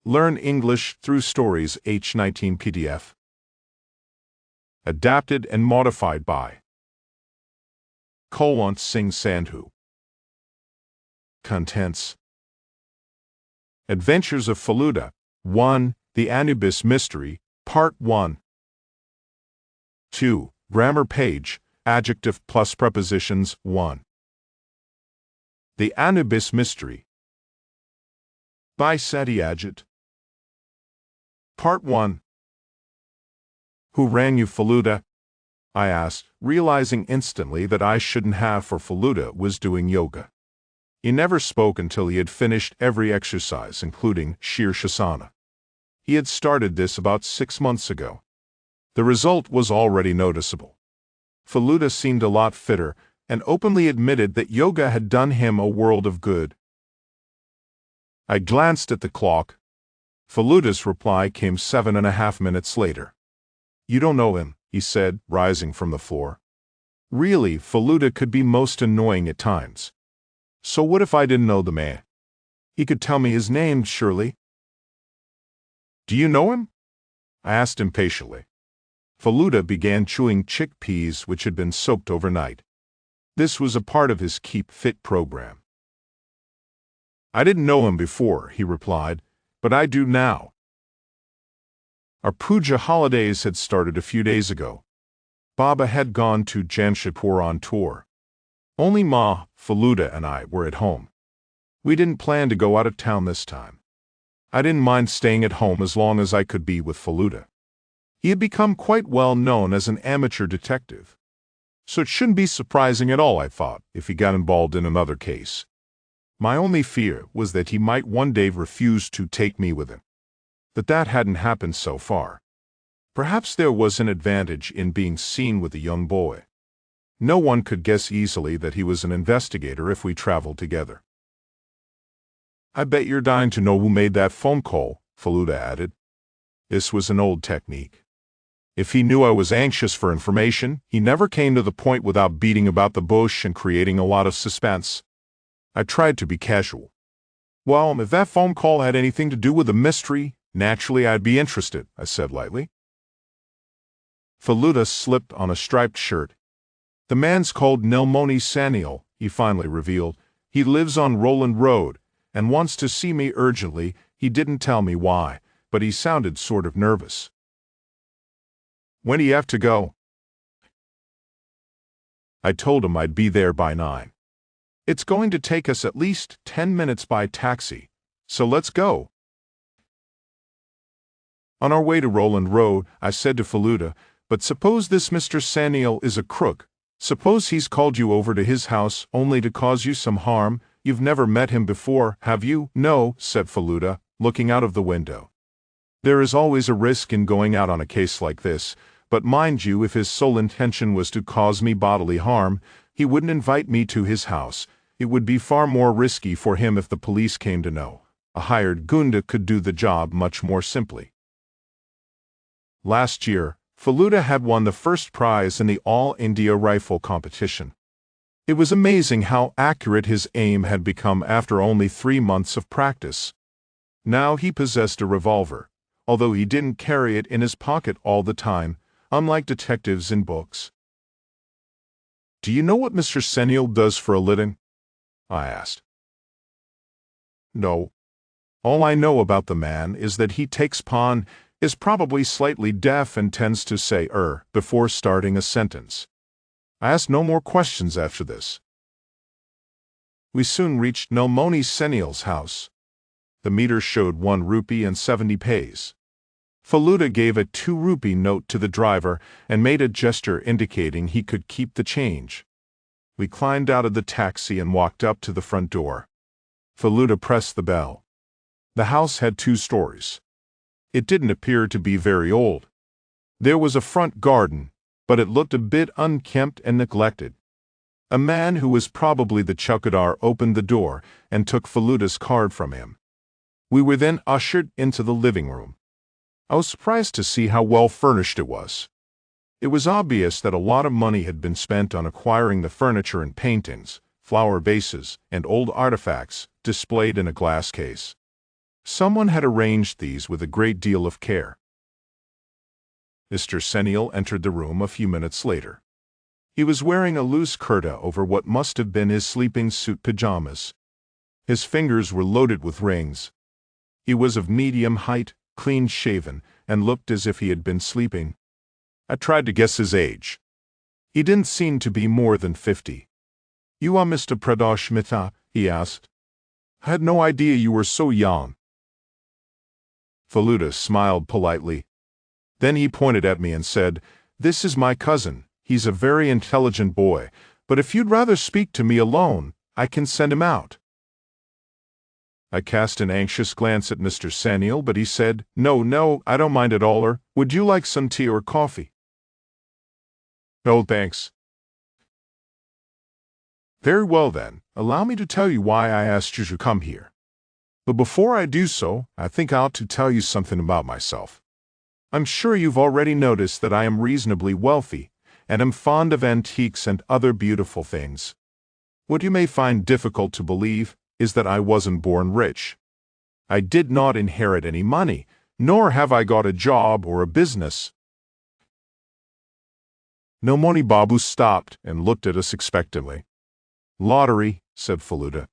Learn English through Stories H19 PDF. Adapted and modified by Kulwant Singh Sandhu. Contents: Adventures of Feluda 1. The Anubis Mystery, Part 1. 2. Grammar page, adjective plus prepositions 1. The Anubis Mystery by Satyajit. Part 1. Who rang you, Feluda? I asked, realizing instantly that I shouldn't have, for Feluda was doing yoga. He never spoke until he had finished every exercise, including Shirshasana. He had started this about 6 months ago. The result was already noticeable. Feluda seemed a lot fitter and openly admitted that yoga had done him a world of good. I glanced at the clock. Feluda's reply came 7.5 minutes later. You don't know him, he said, rising from the floor. Really, Feluda could be most annoying at times. So what if I didn't know the man? He could tell me his name, surely. Do you know him? I asked impatiently. Feluda began chewing chickpeas which had been soaked overnight. This was a part of his Keep Fit program. I didn't know him before, he replied, but I do now. Our puja holidays had started a few days ago. Baba had gone to Jamshedpur on tour. Only Ma, Feluda, and I were at home. We didn't plan to go out of town this time. I didn't mind staying at home as long as I could be with Feluda. He had become quite well known as an amateur detective. So it shouldn't be surprising at all, I thought, if he got involved in another case. My only fear was that he might one day refuse to take me with him. But that hadn't happened so far. Perhaps there was an advantage in being seen with a young boy. No one could guess easily that he was an investigator if we traveled together. I bet you're dying to know who made that phone call, Feluda added. This was an old technique. If he knew I was anxious for information, he never came to the point without beating about the bush and creating a lot of suspense. I tried to be casual. Well, if that phone call had anything to do with the mystery, naturally I'd be interested, I said lightly. Feluda slipped on a striped shirt. The man's called Nilmoni Saniel, he finally revealed. He lives on Roland Road and wants to see me urgently. He didn't tell me why, but he sounded sort of nervous. When do you have to go? I told him I'd be there by 9. It's going to take us at least 10 minutes by taxi, so let's go. On our way to Roland Road, I said to Feluda, but suppose this Mr. Saniel is a crook. Suppose he's called you over to his house only to cause you some harm. You've never met him before, have you? No, said Feluda, looking out of the window. There is always a risk in going out on a case like this, but mind you, if his sole intention was to cause me bodily harm, he wouldn't invite me to his house. It would be far more risky for him if the police came to know. A hired gunda could do the job much more simply. Last year, Feluda had won the first prize in the All India Rifle competition. It was amazing how accurate his aim had become after only 3 months of practice. Now he possessed a revolver, although he didn't carry it in his pocket all the time, unlike detectives in books. Do you know what Mr. Saniel does for a living? I asked. No. All I know about the man is that he takes pawn, is probably slightly deaf, and tends to say before starting a sentence. I asked no more questions after this. We soon reached Nilmoni Saniel's house. The meter showed 1 rupee and 70 paise. Feluda gave a 2 rupee note to the driver and made a gesture indicating he could keep the change. We climbed out of the taxi and walked up to the front door. Feluda pressed the bell. The house had 2 stories. It didn't appear to be very old. There was a front garden, but it looked a bit unkempt and neglected. A man who was probably the chowkidar opened the door and took Feluda's card from him. We were then ushered into the living room. I was surprised to see how well furnished it was. It was obvious that a lot of money had been spent on acquiring the furniture and paintings, flower vases, and old artifacts displayed in a glass case. Someone had arranged these with a great deal of care. Mr. Seniel entered the room a few minutes later. He was wearing a loose kurta over what must have been his sleeping suit pajamas. His fingers were loaded with rings. He was of medium height, clean-shaven, and looked as if he had been sleeping. I tried to guess his age. He didn't seem to be more than 50. "You are Mr. Pradosh Mehta?" he asked. "I had no idea you were so young." Feluda smiled politely. Then he pointed at me and said, "This is my cousin. He's a very intelligent boy, but if you'd rather speak to me alone, I can send him out." I cast an anxious glance at Mr. Seniel, but he said, No, I don't mind at all. Or would you like some tea or coffee?" "No, thanks." "Very well then, allow me to tell you why I asked you to come here. But before I do so, I think I ought to tell you something about myself. I'm sure you've already noticed that I am reasonably wealthy, and am fond of antiques and other beautiful things. What you may find difficult to believe is that I wasn't born rich. I did not inherit any money, nor have I got a job or a business." Nilmoni Babu stopped and looked at us expectantly. "Lottery," said Feluda.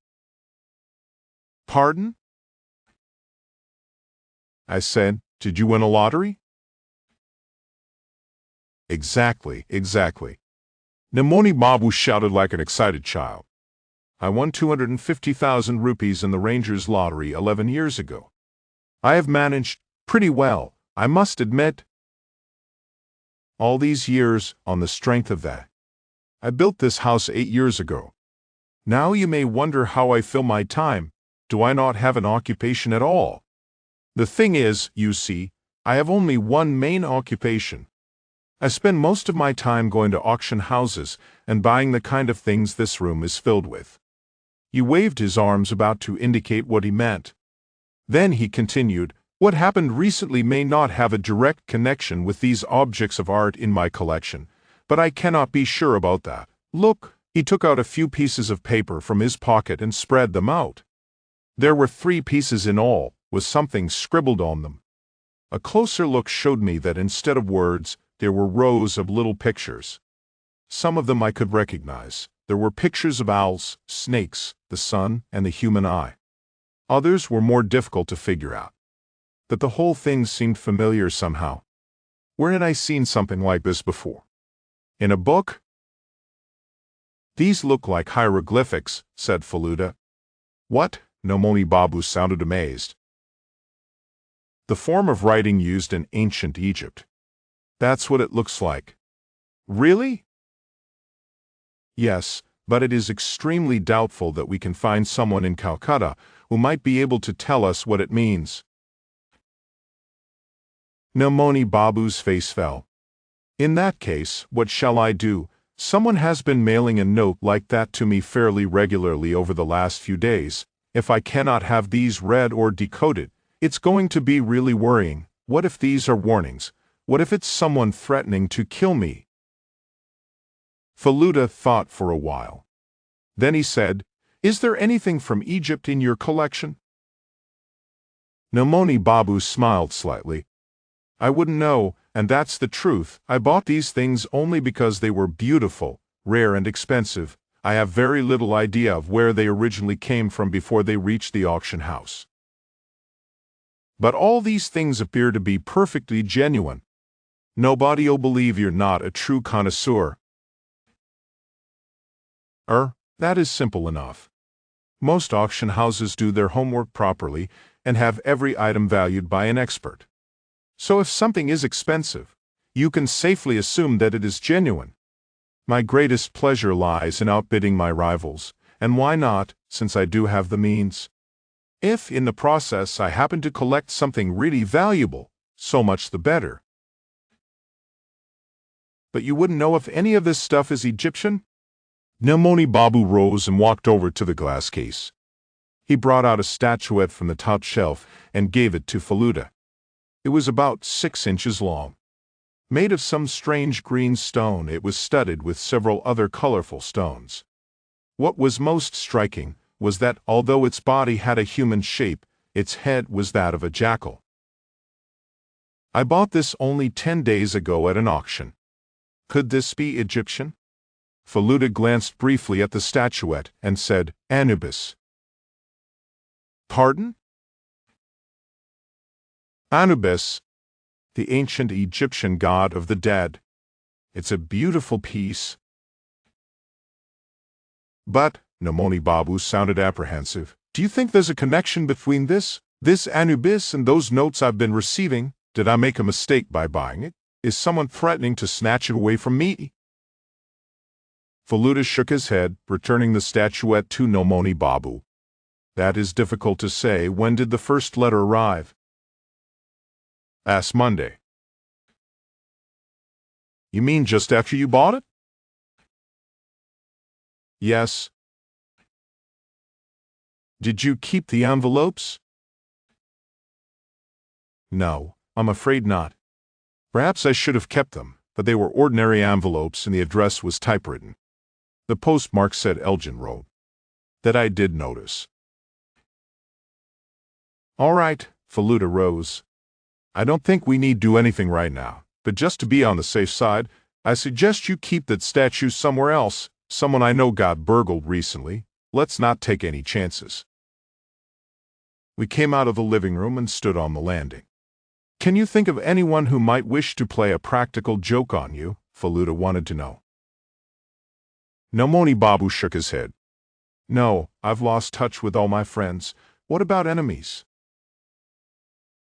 "Pardon?" I said, "Did you win a lottery?" Exactly. Nilmoni Babu shouted like an excited child. "I won 250,000 rupees in the Rangers lottery 11 years ago. I have managed pretty well, I must admit, all these years on the strength of that. I built this house 8 years ago. Now you may wonder how I fill my time. Do I not have an occupation at all? The thing is, you see, I have only one main occupation. I spend most of my time going to auction houses and buying the kind of things this room is filled with." He waved his arms about to indicate what he meant. Then he continued, "What happened recently may not have a direct connection with these objects of art in my collection, but I cannot be sure about that. Look." He took out a few pieces of paper from his pocket and spread them out. There were 3 pieces in all, with something scribbled on them. A closer look showed me that instead of words, there were rows of little pictures. Some of them I could recognize. There were pictures of owls, snakes, the sun, and the human eye. Others were more difficult to figure out. But the whole thing seemed familiar somehow. Where had I seen something like this before? In a book? "These look like hieroglyphics," said Feluda. "What?" Nilmoni Babu sounded amazed. "The form of writing used in ancient Egypt. That's what it looks like." "Really?" "Yes, but it is extremely doubtful that we can find someone in Calcutta who might be able to tell us what it means." Nilmoni Babu's face fell. "In that case, what shall I do? Someone has been mailing a note like that to me fairly regularly over the last few days. If I cannot have these read or decoded, it's going to be really worrying. What if these are warnings? What if it's someone threatening to kill me?" Feluda thought for a while. Then he said, "Is there anything from Egypt in your collection?" Nilmoni Babu smiled slightly. "I wouldn't know, and that's the truth. I bought these things only because they were beautiful, rare and expensive. I have very little idea of where they originally came from before they reached the auction house. But all these things appear to be perfectly genuine. Nobody'll believe you're not a true connoisseur." That is simple enough. Most auction houses do their homework properly and have every item valued by an expert. So if something is expensive, you can safely assume that it is genuine. My greatest pleasure lies in outbidding my rivals, and why not, since I do have the means? If, in the process, I happen to collect something really valuable, so much the better. But you wouldn't know if any of this stuff is Egyptian? Nilmoni Babu rose and walked over to the glass case. He brought out a statuette from the top shelf and gave it to Feluda. It was about 6 inches long. Made of some strange green stone, it was studded with several other colorful stones. What was most striking was that, although its body had a human shape, Its head was that of a jackal. I bought this only 10 days ago at an auction. Could this be Egyptian? Feluda glanced briefly at the statuette and said, Anubis. Pardon? Anubis, the ancient Egyptian god of the dead. It's a beautiful piece. But, Nomoni Babu sounded apprehensive. Do you think there's a connection between this Anubis and those notes I've been receiving? Did I make a mistake by buying it? Is someone threatening to snatch it away from me? Feluda shook his head, returning the statuette to Nomoni Babu. That is difficult to say. When did the first letter arrive? Last Monday. You mean just after you bought it? Yes. Did you keep the envelopes? No, I'm afraid not. Perhaps I should have kept them, but they were ordinary envelopes and the address was typewritten. The postmark said Elgin Road. That I did notice. All right, Feluda rose. I don't think we need do anything right now, but just to be on the safe side, I suggest you keep that statue somewhere else. Someone I know got burgled recently. Let's not take any chances. We came out of the living room and stood on the landing. Can you think of anyone who might wish to play a practical joke on you? Feluda wanted to know. Nomoni Babu shook his head. No, I've lost touch with all my friends. What about enemies?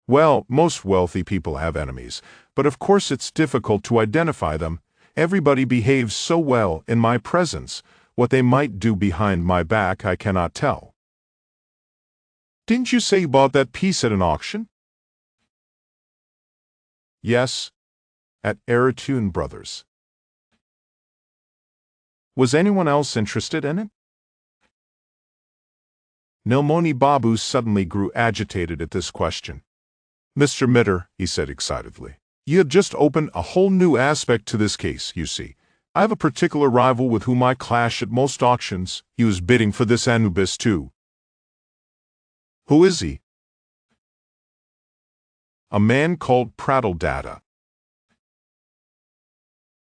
Well, most wealthy people have enemies, but of course it's difficult to identify them. Everybody behaves so well in my presence. What they might do behind my back I cannot tell. Didn't you say you bought that piece at an auction? Yes, at Eritune Brothers. Was anyone else interested in it? Nomoni Babu suddenly grew agitated at this question. Mr. Mitter, he said excitedly, you have just opened a whole new aspect to this case, you see. I have a particular rival with whom I clash at most auctions. He was bidding for this Anubis too. Who is he? A man called Prattle Data.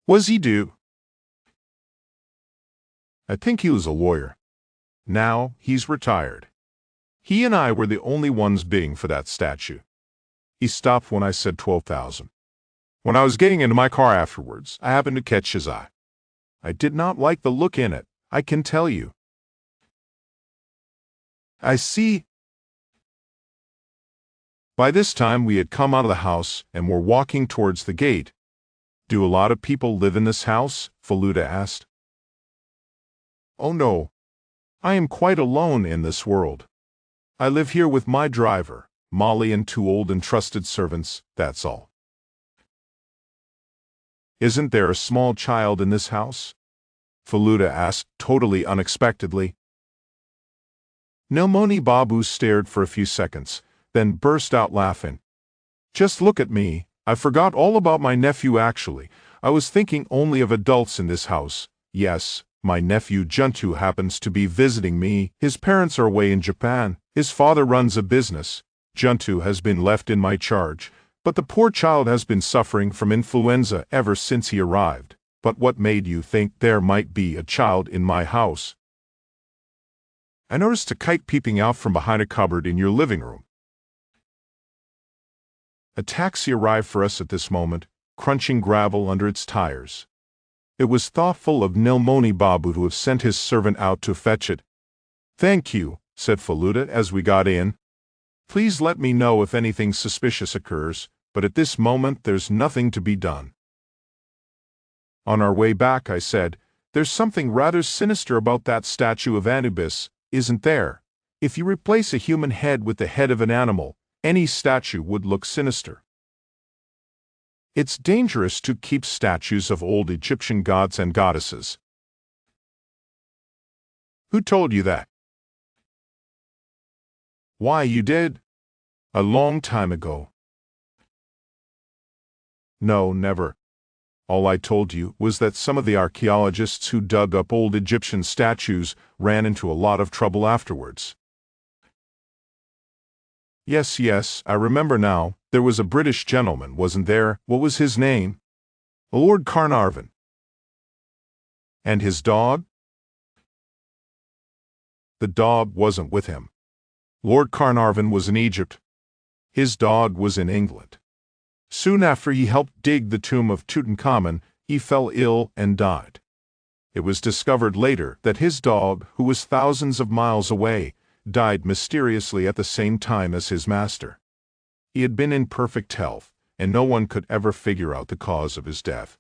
Was he due? I think he was a lawyer. Now he's retired. He and I were the only ones bidding for that statue. He stopped when I said 12,000. When I was getting into my car afterwards, I happened to catch his eye. I did not like the look in it, I can tell you. I see. By this time we had come out of the house and were walking towards the gate. Do a lot of people live in this house? Feluda asked. Oh no. I am quite alone in this world. I live here with my driver, Molly, and 2 old and trusted servants, that's all. Isn't there a small child in this house? Feluda asked, totally unexpectedly. Nomoni Babu stared for a few seconds, then burst out laughing. Just look at me. I forgot all about my nephew actually. I was thinking only of adults in this house. Yes, my nephew Juntu happens to be visiting me. His parents are away in Japan. His father runs a business. Juntu has been left in my charge, but the poor child has been suffering from influenza ever since he arrived. But what made you think there might be a child in my house? I noticed a kite peeping out from behind a cupboard in your living room. A taxi arrived for us at this moment, crunching gravel under its tires. It was thoughtful of Nomoni Babu to have sent his servant out to fetch it. Thank you, said Feluda as we got in. Please let me know if anything suspicious occurs, but at this moment there's nothing to be done. On our way back I said, there's something rather sinister about that statue of Anubis, isn't there? If you replace a human head with the head of an animal, any statue would look sinister. It's dangerous to keep statues of old Egyptian gods and goddesses. Who told you that? Why, you did. A long time ago. No, never. All I told you was that some of the archaeologists who dug up old Egyptian statues ran into a lot of trouble afterwards. Yes, yes, I remember now. There was a British gentleman, wasn't there? What was his name? Lord Carnarvon. And his dog? The dog wasn't with him. Lord Carnarvon was in Egypt. His dog was in England. Soon after he helped dig the tomb of Tutankhamun, he fell ill and died. It was discovered later that his dog, who was thousands of miles away, died mysteriously at the same time as his master. He had been in perfect health, and no one could ever figure out the cause of his death.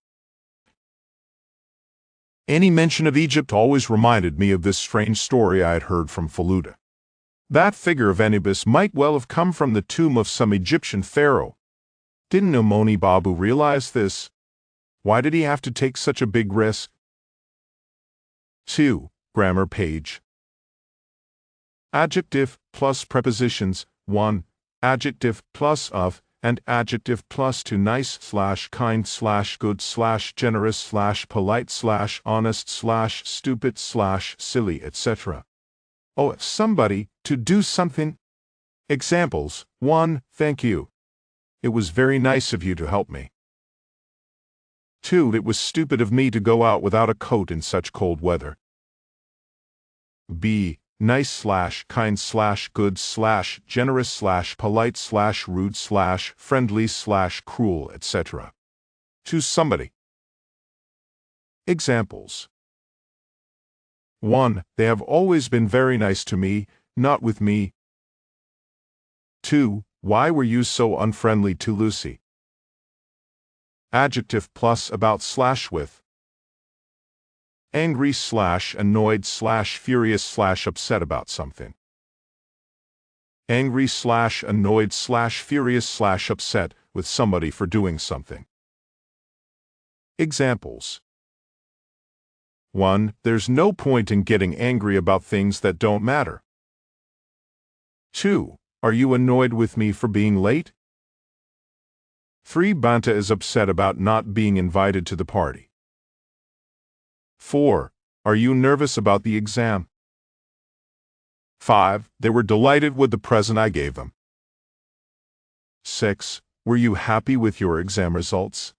Any mention of Egypt always reminded me of this strange story I had heard from Faluda. That figure of Anubis might well have come from the tomb of some Egyptian pharaoh. Didn't Omoni Babu realize this? Why did he have to take such a big risk? 2. Grammar page. Adjective plus prepositions. 1. Adjective plus of and adjective plus to nice / kind / good / generous / polite / honest / stupid / silly, etc. Oh, somebody, to do something. Examples. 1. Thank you. It was very nice of you to help me. 2. It was stupid of me to go out without a coat in such cold weather. B. Nice / kind / good / generous / polite / rude / friendly / cruel, etc. To somebody. Examples. 1. They have always been very nice to me, not with me. 2. Why were you so unfriendly to Lucy? Adjective plus about / with. Angry / annoyed / furious / upset about something. Angry / annoyed / furious / upset with somebody for doing something. Examples. 1. There's no point in getting angry about things that don't matter. 2. Are you annoyed with me for being late? 3. Banta is upset about not being invited to the party. 4. Are you nervous about the exam? 5. They were delighted with the present I gave them. 6. Were you happy with your exam results?